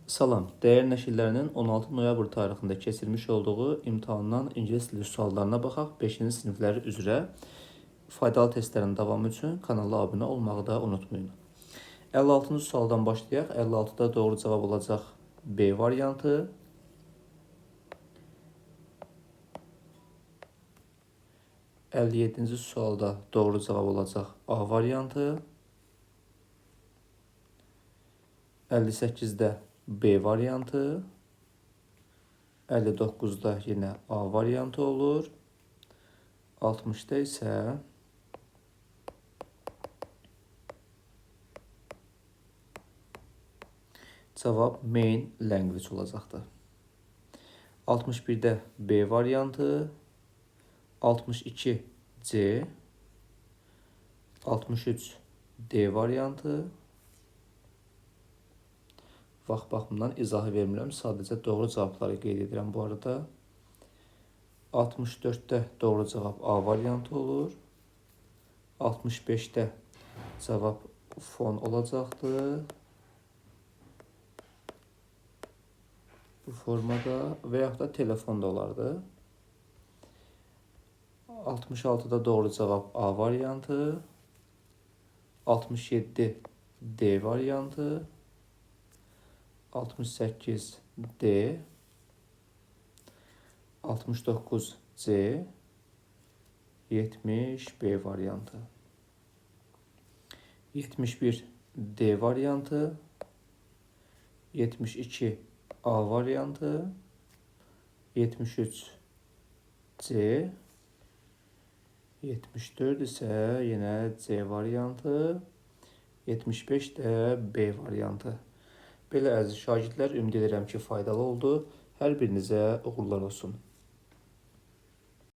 Salam, dəyər nəşrlərinin 16 noyabr tarixində keçirilmiş olduğu imtahandan ingilis dili suallarına baxaq. 5-ci siniflər üzrə faydalı testlərin davamı üçün kanala abunə olmağı da unutmayın. 56-cı sualdan başlayaq. 56-da doğru cavab olacaq B variantı. (57-ci sualda doğru cavab olacaq A variantı. 58-də B variantı. 59-da yine A variantı olur. 60-da isə cavab main language olacaqdır. 61-də B variantı. 62 C. 63 D variantı. Vaxt baxımından izahı vermirəm. Sadəcə doğru cavabları qeyd edirəm bu arada. 64-də doğru cavab A variantı olur. 65-də cavab fon olacaqdır. Bu formada və yaxud da telefonda olardı. 66-da doğru cavab A variantı. 67 D variantı. 68 D. 69 C. 70 B variantı. 71 D variantı. 72 A variantı. 73 C. 74 ise yine C variantı. 75 de B variantı. Belə əziz şagirdlər, ümid edirəm ki, faydalı oldu. Hər birinizə uğurlar olsun.